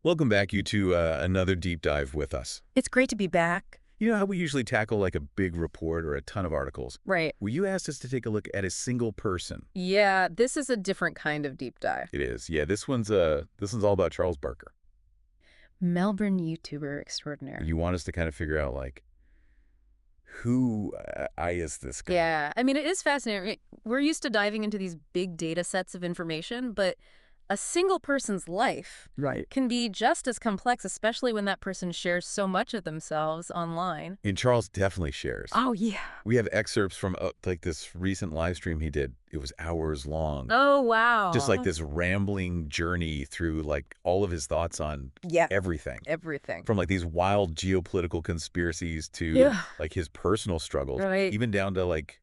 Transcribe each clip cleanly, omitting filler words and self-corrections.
Welcome back, you to another deep dive with us. It's great to be back. You know how we usually tackle like a big report or a ton of articles? Right. Well, you asked us to take a look at a single person. Yeah, this is a different kind of deep dive. It is. Yeah, this one's all about Charles Barker. Melbourne YouTuber extraordinaire. You want us to kind of figure out like who is this guy? Yeah, I mean, it is fascinating. We're used to diving into these big data sets of information, but a single person's life can be just as complex, especially when that person shares so much of themselves online. And Charles definitely shares. Oh, yeah. We have excerpts from like this recent live stream he did. It was hours long. Oh, wow. Just like this rambling journey through like all of his thoughts on everything. Everything. From like these wild geopolitical conspiracies to like his personal struggles, even down to like,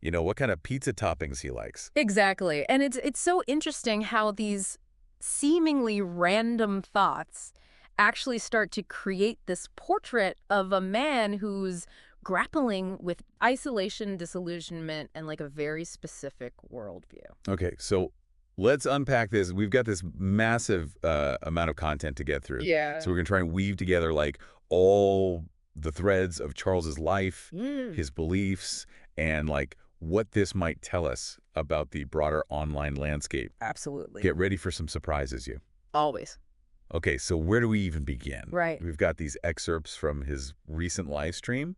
you know, what kind of pizza toppings he likes. Exactly. And it's so interesting how these seemingly random thoughts actually start to create this portrait of a man who's grappling with isolation, disillusionment, and like a very specific worldview. Okay, so let's unpack this. We've got this massive amount of content to get through. Yeah. So we're going to try and weave together like all the threads of Charles's life, his beliefs, and like what this might tell us about the broader online landscape. Absolutely. Get ready for some surprises, you. Always. Okay, so where do we even begin? Right. We've got these excerpts from his recent live stream,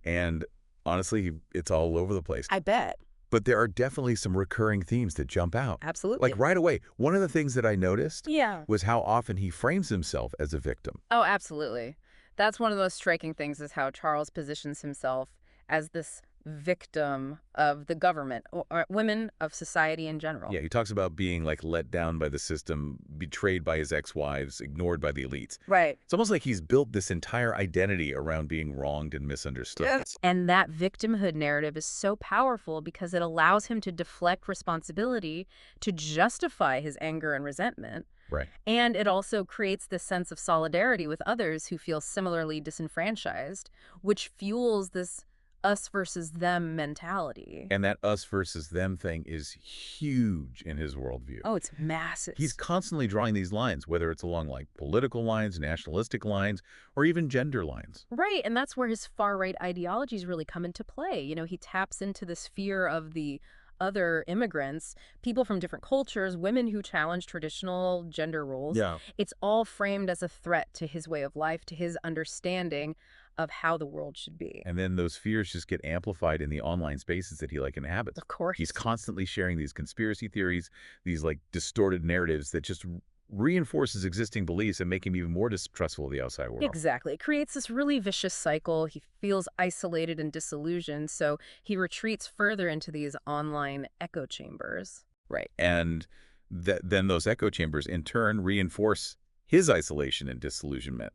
and honestly, it's all over the place. I bet. But there are definitely some recurring themes that jump out. Absolutely. Like right away, one of the things that I noticed Yeah. was how often he frames himself as a victim. Oh, absolutely. That's one of the most striking things is how Charles positions himself as this victim of the government or women of society in general. Yeah, he talks about being like let down by the system, betrayed by his ex-wives, ignored by the elites. Right. It's almost like he's built this entire identity around being wronged and misunderstood. Yes. And that victimhood narrative is so powerful because it allows him to deflect responsibility to justify his anger and resentment. Right. And it also creates this sense of solidarity with others who feel similarly disenfranchised, which fuels this us versus them mentality. And that us versus them thing is huge in his worldview. Oh, it's massive. He's constantly drawing these lines, whether it's along like political lines, nationalistic lines, or even gender lines. Right, and that's where his far-right ideologies really come into play. You know, he taps into this fear of the other immigrants, people from different cultures, women who challenge traditional gender roles. Yeah. It's all framed as a threat to his way of life, to his understanding of how the world should be. And then those fears just get amplified in the online spaces that he like inhabits. Of course. He's constantly sharing these conspiracy theories, these like distorted narratives that just reinforces existing beliefs and make him even more distrustful of the outside world. Exactly. It creates this really vicious cycle. He feels isolated and disillusioned, so he retreats further into these online echo chambers. Right. And then those echo chambers in turn reinforce his isolation and disillusionment,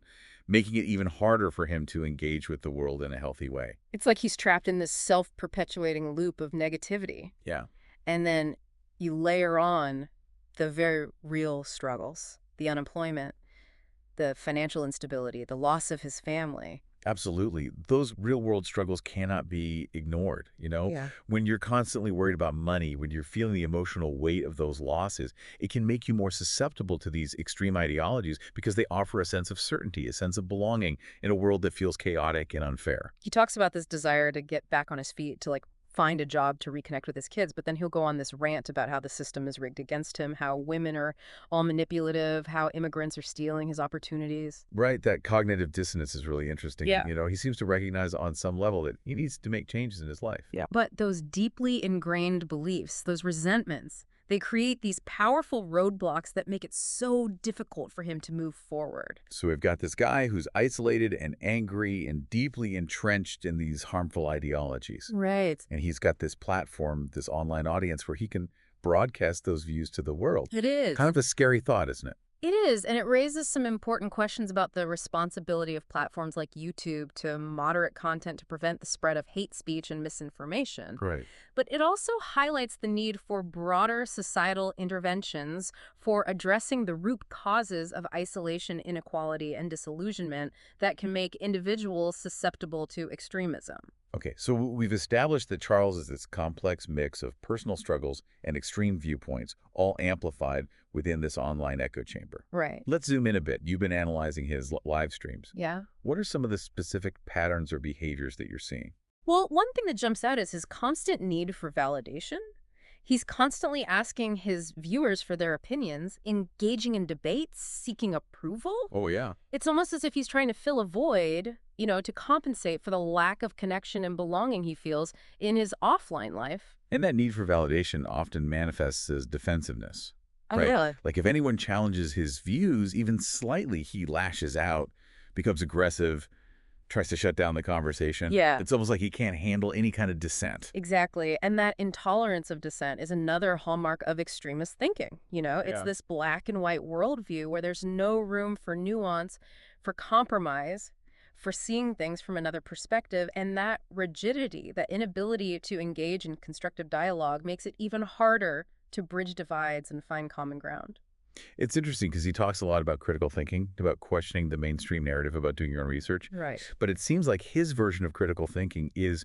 making it even harder for him to engage with the world in a healthy way. It's like he's trapped in this self-perpetuating loop of negativity. Yeah. And then you layer on the very real struggles, the unemployment, the financial instability, the loss of his family. Absolutely. Those real-world struggles cannot be ignored, you know? Yeah. When you're constantly worried about money, when you're feeling the emotional weight of those losses, it can make you more susceptible to these extreme ideologies because they offer a sense of certainty, a sense of belonging in a world that feels chaotic and unfair. He talks about this desire to get back on his feet, to like find a job to reconnect with his kids, but then he'll go on this rant about how the system is rigged against him, how women are all manipulative, how immigrants are stealing his opportunities. Right, that cognitive dissonance is really interesting. Yeah. You know, he seems to recognize on some level that he needs to make changes in his life. Yeah. But those deeply ingrained beliefs, those resentments, they create these powerful roadblocks that make it so difficult for him to move forward. So we've got this guy who's isolated and angry and deeply entrenched in these harmful ideologies. Right. And he's got this platform, this online audience where he can broadcast those views to the world. It is. Kind of a scary thought, isn't it? It is, and it raises some important questions about the responsibility of platforms like YouTube to moderate content to prevent the spread of hate speech and misinformation. Right. But it also highlights the need for broader societal interventions for addressing the root causes of isolation, inequality, and disillusionment that can make individuals susceptible to extremism. Okay, so we've established that Charles is this complex mix of personal struggles and extreme viewpoints, all amplified within this online echo chamber. Right. Let's zoom in a bit. You've been analyzing his live streams. Yeah. What are some of the specific patterns or behaviors that you're seeing? Well, one thing that jumps out is his constant need for validation. He's constantly asking his viewers for their opinions, engaging in debates, seeking approval. Oh, yeah. It's almost as if he's trying to fill a void, to compensate for the lack of connection and belonging he feels in his offline life. And that need for validation often manifests as defensiveness. Oh, Right? really? Like if anyone challenges his views even slightly, he lashes out, becomes aggressive, tries to shut down the conversation. Yeah. It's almost like he can't handle any kind of dissent. Exactly. And that intolerance of dissent is another hallmark of extremist thinking. It's Yeah. this black and white worldview where there's no room for nuance, for compromise, for seeing things from another perspective. And that rigidity, that inability to engage in constructive dialogue makes it even harder to bridge divides and find common ground. It's interesting because he talks a lot about critical thinking, about questioning the mainstream narrative, about doing your own research. Right. But it seems like his version of critical thinking is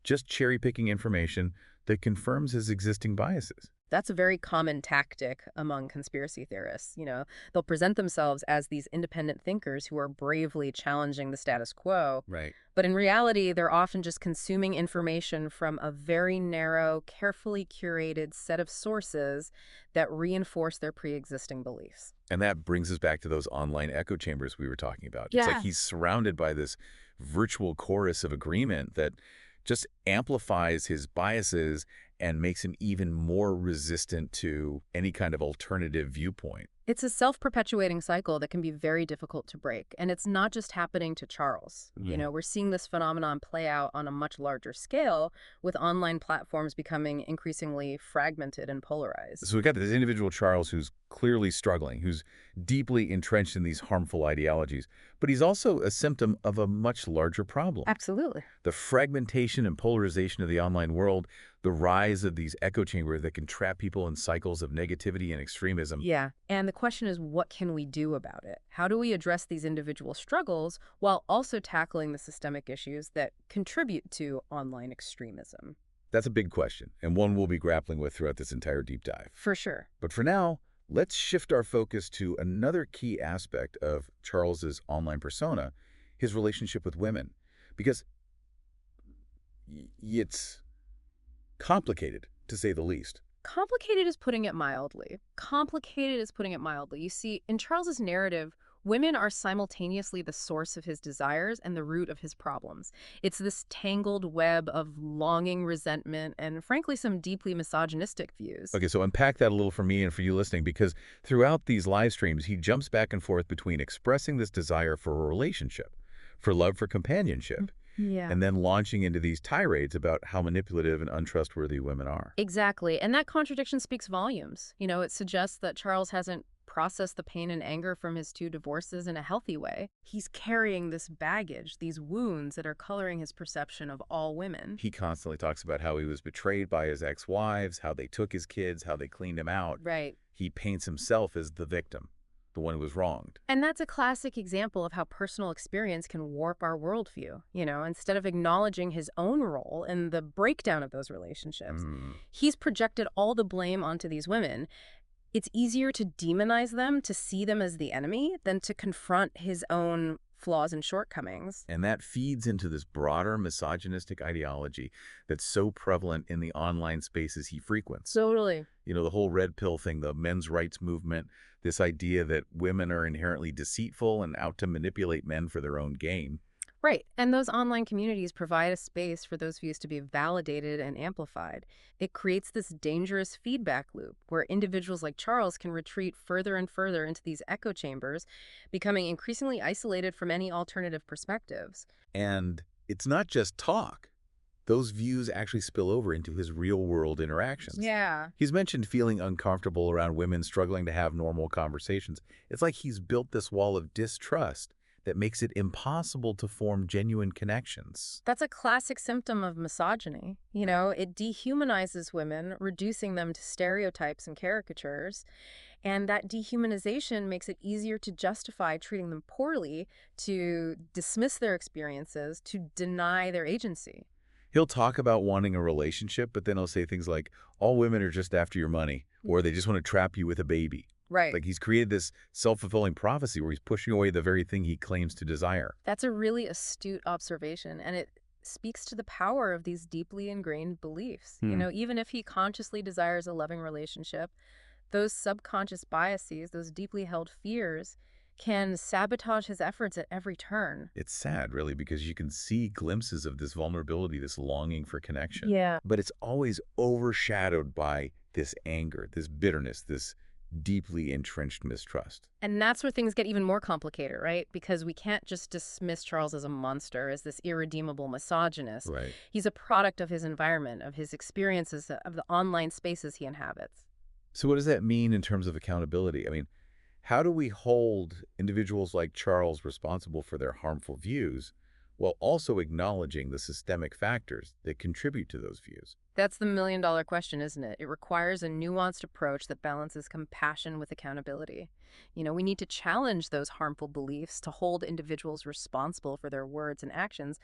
just cherry-picking information that confirms his existing biases. That's a very common tactic among conspiracy theorists. They'll present themselves as these independent thinkers who are bravely challenging the status quo. Right. But in reality, they're often just consuming information from a very narrow, carefully curated set of sources that reinforce their pre-existing beliefs. And that brings us back to those online echo chambers we were talking about. It's Yeah. like he's surrounded by this virtual chorus of agreement that just amplifies his biases and makes him even more resistant to any kind of alternative viewpoint. It's a self-perpetuating cycle that can be very difficult to break. And it's not just happening to Charles. We're seeing this phenomenon play out on a much larger scale with online platforms becoming increasingly fragmented and polarized. So we've got this individual Charles who's clearly struggling, who's deeply entrenched in these harmful ideologies, but he's also a symptom of a much larger problem. Absolutely. The fragmentation and polarization of the online world, the rise of these echo chambers that can trap people in cycles of negativity and extremism. Yeah. And the question is, what can we do about it? How do we address these individual struggles while also tackling the systemic issues that contribute to online extremism? That's a big question, and one we'll be grappling with throughout this entire deep dive. For sure. But for now, let's shift our focus to another key aspect of Charles's online persona, his relationship with women. Because it's complicated, to say the least. Complicated is putting it mildly. You see, in Charles's narrative, women are simultaneously the source of his desires and the root of his problems. It's this tangled web of longing, resentment, and frankly, some deeply misogynistic views. Okay, so unpack that a little for me and for you listening, because throughout these live streams, he jumps back and forth between expressing this desire for a relationship, for love, for companionship, Yeah. and then launching into these tirades about how manipulative and untrustworthy women are. Exactly. And that contradiction speaks volumes. It suggests that Charles hasn't processed the pain and anger from his 2 divorces in a healthy way. He's carrying this baggage, these wounds that are coloring his perception of all women. He constantly talks about how he was betrayed by his ex-wives, how they took his kids, how they cleaned him out. Right. He paints himself as the victim, the one who was wronged. And that's a classic example of how personal experience can warp our worldview. Instead of acknowledging his own role in the breakdown of those relationships, he's projected all the blame onto these women. It's easier to demonize them, to see them as the enemy, than to confront his own flaws and shortcomings. And that feeds into this broader misogynistic ideology that's so prevalent in the online spaces he frequents. Totally. The whole red pill thing, the men's rights movement, this idea that women are inherently deceitful and out to manipulate men for their own gain. Right. And those online communities provide a space for those views to be validated and amplified. It creates this dangerous feedback loop where individuals like Charles can retreat further and further into these echo chambers, becoming increasingly isolated from any alternative perspectives. And it's not just talk. Those views actually spill over into his real-world interactions. Yeah. He's mentioned feeling uncomfortable around women struggling to have normal conversations. It's like he's built this wall of distrust that makes it impossible to form genuine connections. That's a classic symptom of misogyny. It dehumanizes women, reducing them to stereotypes and caricatures. And that dehumanization makes it easier to justify treating them poorly, to dismiss their experiences, to deny their agency. He'll talk about wanting a relationship, but then he'll say things like, all women are just after your money, or they just want to trap you with a baby. Right. Like he's created this self-fulfilling prophecy where he's pushing away the very thing he claims to desire. That's a really astute observation, and it speaks to the power of these deeply ingrained beliefs. Even if he consciously desires a loving relationship, those subconscious biases, those deeply held fears, can sabotage his efforts at every turn. It's sad, really, because you can see glimpses of this vulnerability, this longing for connection. Yeah. But it's always overshadowed by this anger, this bitterness, this deeply entrenched mistrust. And that's where things get even more complicated, right? Because we can't just dismiss Charles as a monster, as this irredeemable misogynist. Right. He's a product of his environment, of his experiences, of the online spaces he inhabits. So what does that mean in terms of accountability? I mean, how do we hold individuals like Charles responsible for their harmful views while also acknowledging the systemic factors that contribute to those views? That's the million-dollar question, isn't it? It requires a nuanced approach that balances compassion with accountability. We need to challenge those harmful beliefs, to hold individuals responsible for their words and actions,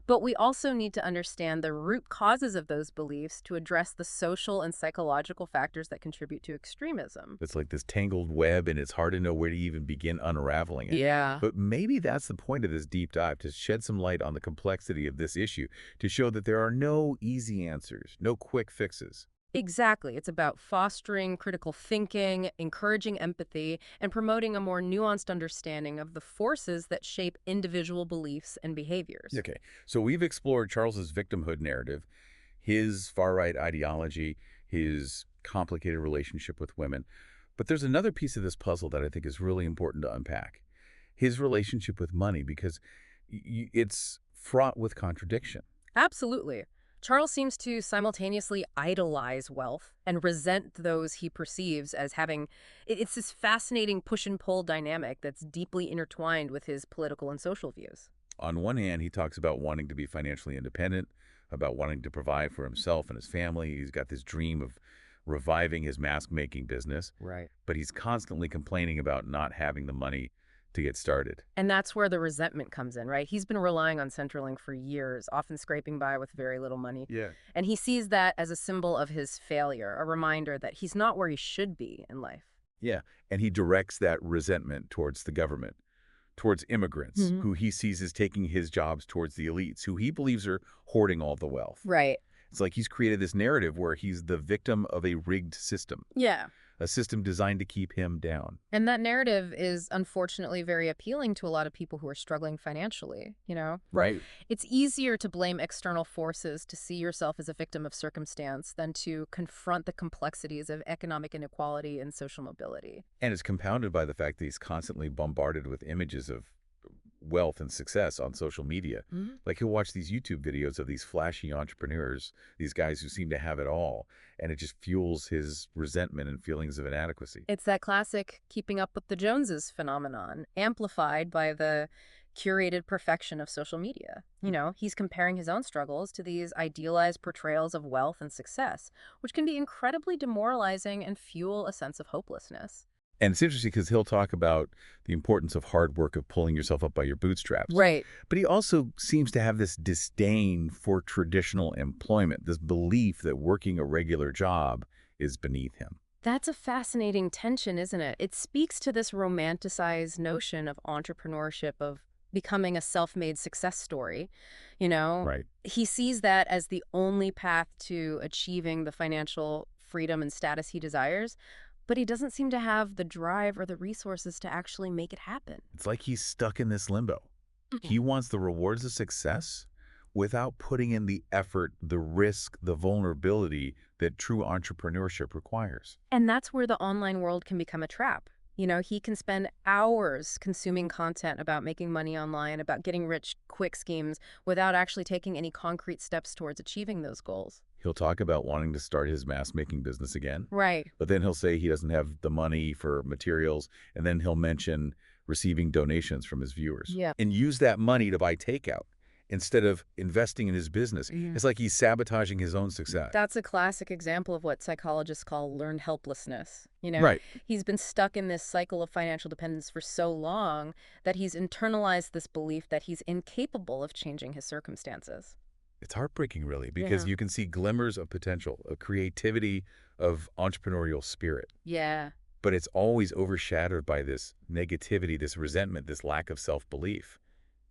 but we also need to understand the root causes of those beliefs to address the social and psychological factors that contribute to extremism. It's like this tangled web, and it's hard to know where to even begin unraveling it. Yeah. But maybe that's the point of this deep dive, to shed some light on the complexity of this issue, to show that there are no easy answers, no quick fixes. Exactly. It's about fostering critical thinking, encouraging empathy, and promoting a more nuanced understanding of the forces that shape individual beliefs and behaviors. Okay, so we've explored Charles's victimhood narrative, his far-right ideology, his complicated relationship with women. But there's another piece of this puzzle that I think is really important to unpack. His relationship with money, because it's fraught with contradiction. Absolutely. Charles seems to simultaneously idolize wealth and resent those he perceives as having. It's this fascinating push and pull dynamic that's deeply intertwined with his political and social views. On one hand, he talks about wanting to be financially independent, about wanting to provide for himself and his family. He's got this dream of reviving his mask-making business. Right. But he's constantly complaining about not having the money to get started. And that's where the resentment comes in, right? He's been relying on Centrelink for years, often scraping by with very little money. Yeah. And he sees that as a symbol of his failure, a reminder that he's not where he should be in life. Yeah, and he directs that resentment towards the government, towards immigrants, who he sees as taking his jobs towards the elites, who he believes are hoarding all the wealth. Right. It's like he's created this narrative where he's the victim of a rigged system. Yeah. A system designed to keep him down. And that narrative is unfortunately very appealing to a lot of people who are struggling financially, Right. It's easier to blame external forces, to see yourself as a victim of circumstance, than to confront the complexities of economic inequality and social mobility. And it's compounded by the fact that he's constantly bombarded with images of wealth and success on social media. Like he'll watch these YouTube videos of these flashy entrepreneurs, these guys who seem to have it all, and it just fuels his resentment and feelings of inadequacy. It's that classic keeping up with the Joneses phenomenon, amplified by the curated perfection of social media. He's comparing his own struggles to these idealized portrayals of wealth and success, which can be incredibly demoralizing and fuel a sense of hopelessness. And it's interesting because he'll talk about the importance of hard work, of pulling yourself up by your bootstraps. Right. But he also seems to have this disdain for traditional employment, this belief that working a regular job is beneath him. That's a fascinating tension, isn't it? It speaks to this romanticized notion of entrepreneurship, of becoming a self-made success story. Right. He sees that as the only path to achieving the financial freedom and status he desires. But he doesn't seem to have the drive or the resources to actually make it happen. It's like he's stuck in this limbo. He wants the rewards of success without putting in the effort, the risk, the vulnerability that true entrepreneurship requires. And that's where the online world can become a trap. He can spend hours consuming content about making money online, about getting rich quick schemes, without actually taking any concrete steps towards achieving those goals. He'll talk about wanting to start his mask-making business again. Right. But then he'll say he doesn't have the money for materials, and then he'll mention receiving donations from his viewers, Yeah. and use that money to buy takeout instead of investing in his business. It's like he's sabotaging his own success. That's a classic example of what psychologists call learned helplessness. Right. He's been stuck in this cycle of financial dependence for so long that he's internalized this belief that he's incapable of changing his circumstances. It's heartbreaking, really, because Yeah. you can see glimmers of potential, of creativity, of entrepreneurial spirit. Yeah. But it's always overshadowed by this negativity, this resentment, this lack of self-belief.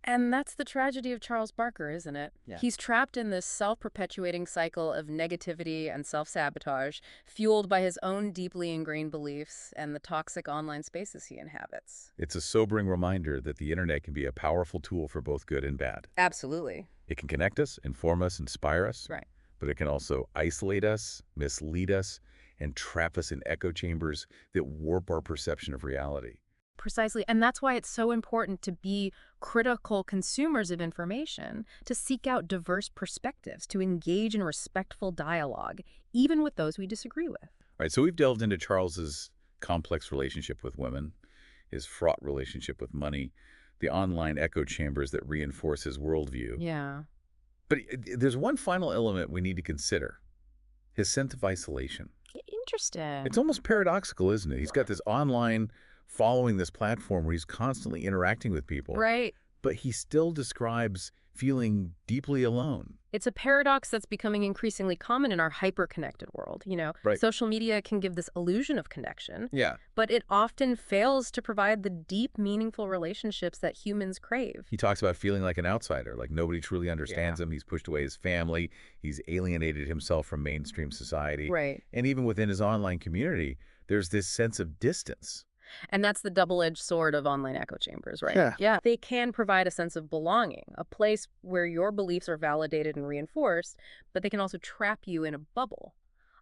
And that's the tragedy of Charles Barker, isn't it? Yeah. He's trapped in this self-perpetuating cycle of negativity and self-sabotage, fueled by his own deeply ingrained beliefs and the toxic online spaces he inhabits. It's a sobering reminder that the internet can be a powerful tool for both good and bad. Absolutely. It can connect us, inform us, inspire us. Right. But it can also isolate us, mislead us, and trap us in echo chambers that warp our perception of reality. Precisely. And that's why it's so important to be critical consumers of information, to seek out diverse perspectives, to engage in respectful dialogue, even with those we disagree with. All right, so we've delved into Charles's complex relationship with women, his fraught relationship with money, the online echo chambers that reinforce his worldview. Yeah. But there's one final element we need to consider, his sense of isolation. Interesting. It's almost paradoxical, isn't it? He's got this online following, this platform where he's constantly interacting with people. Right. But he still describes feeling deeply alone. It's a paradox that's becoming increasingly common in our hyper-connected world. Right. Social media can give this illusion of connection, Yeah. but it often fails to provide the deep, meaningful relationships that humans crave. He talks about feeling like an outsider, like nobody truly understands him. He's pushed away his family. He's alienated himself from mainstream society. Right. And even within his online community, there's this sense of distance. And that's the double-edged sword of online echo chambers, right? Yeah. They can provide a sense of belonging, a place where your beliefs are validated and reinforced, but they can also trap you in a bubble,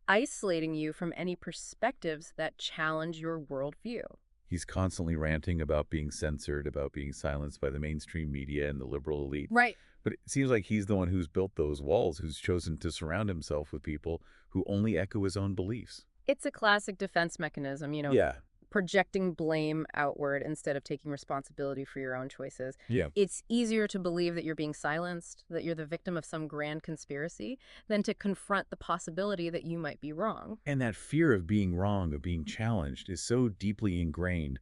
isolating you from any perspectives that challenge your worldview. He's constantly ranting about being censored, about being silenced by the mainstream media and the liberal elite. Right. But it seems like he's the one who's built those walls, who's chosen to surround himself with people who only echo his own beliefs. It's a classic defense mechanism, Yeah. projecting blame outward instead of taking responsibility for your own choices. Yeah. It's easier to believe that you're being silenced, that you're the victim of some grand conspiracy, than to confront the possibility that you might be wrong. And that fear of being wrong, of being challenged, is so deeply ingrained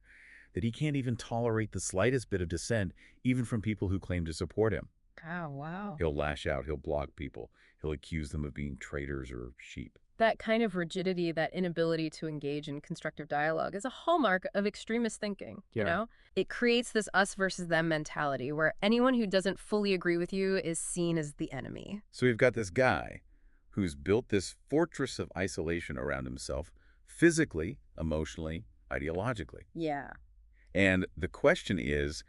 that he can't even tolerate the slightest bit of dissent, even from people who claim to support him. Oh, wow. He'll lash out, he'll block people, he'll accuse them of being traitors or sheep. That kind of rigidity, that inability to engage in constructive dialogue is a hallmark of extremist thinking, Yeah. It creates this us versus them mentality where anyone who doesn't fully agree with you is seen as the enemy. So we've got this guy who's built this fortress of isolation around himself, physically, emotionally, ideologically. Yeah. And the question is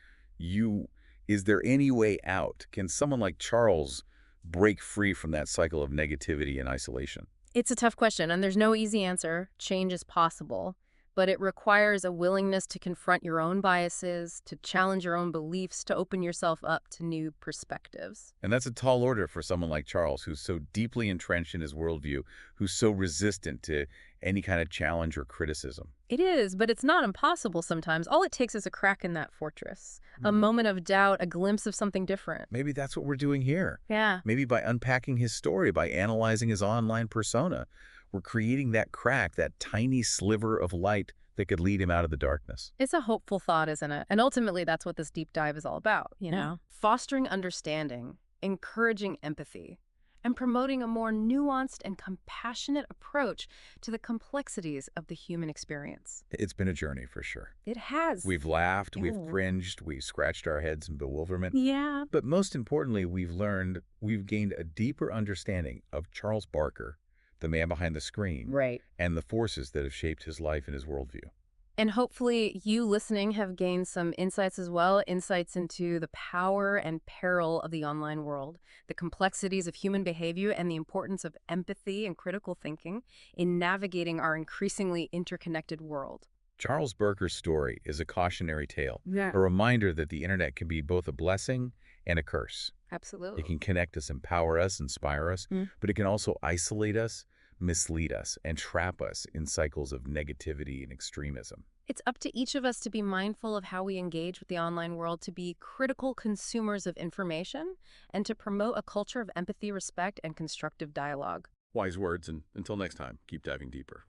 there any way out? Can someone like Charles break free from that cycle of negativity and isolation? It's a tough question, and there's no easy answer. Change is possible, but it requires a willingness to confront your own biases, to challenge your own beliefs, to open yourself up to new perspectives. And that's a tall order for someone like Charles, who's so deeply entrenched in his worldview, who's so resistant to any kind of challenge or criticism. It is, but it's not impossible sometimes. All it takes is a crack in that fortress, a moment of doubt, a glimpse of something different. Maybe that's what we're doing here. Yeah. Maybe by unpacking his story, by analyzing his online persona, we're creating that crack, that tiny sliver of light that could lead him out of the darkness. It's a hopeful thought, isn't it? And ultimately, that's what this deep dive is all about, Fostering understanding, encouraging empathy, and promoting a more nuanced and compassionate approach to the complexities of the human experience. It's been a journey for sure. It has. We've laughed, we've Yeah. cringed, we've scratched our heads in bewilderment. Yeah. But most importantly, we've gained a deeper understanding of Charles Barker, the man behind the screen, Right. and the forces that have shaped his life and his worldview. And hopefully you listening have gained some insights as well, insights into the power and peril of the online world, the complexities of human behavior, and the importance of empathy and critical thinking in navigating our increasingly interconnected world. Charles Barker's story is a cautionary tale, Yeah. a reminder that the internet can be both a blessing and a curse. Absolutely. It can connect us, empower us, inspire us, but it can also isolate us, mislead us and trap us in cycles of negativity and extremism. It's up to each of us to be mindful of how we engage with the online world, to be critical consumers of information, and to promote a culture of empathy, respect, and constructive dialogue. Wise words, and until next time, keep diving deeper.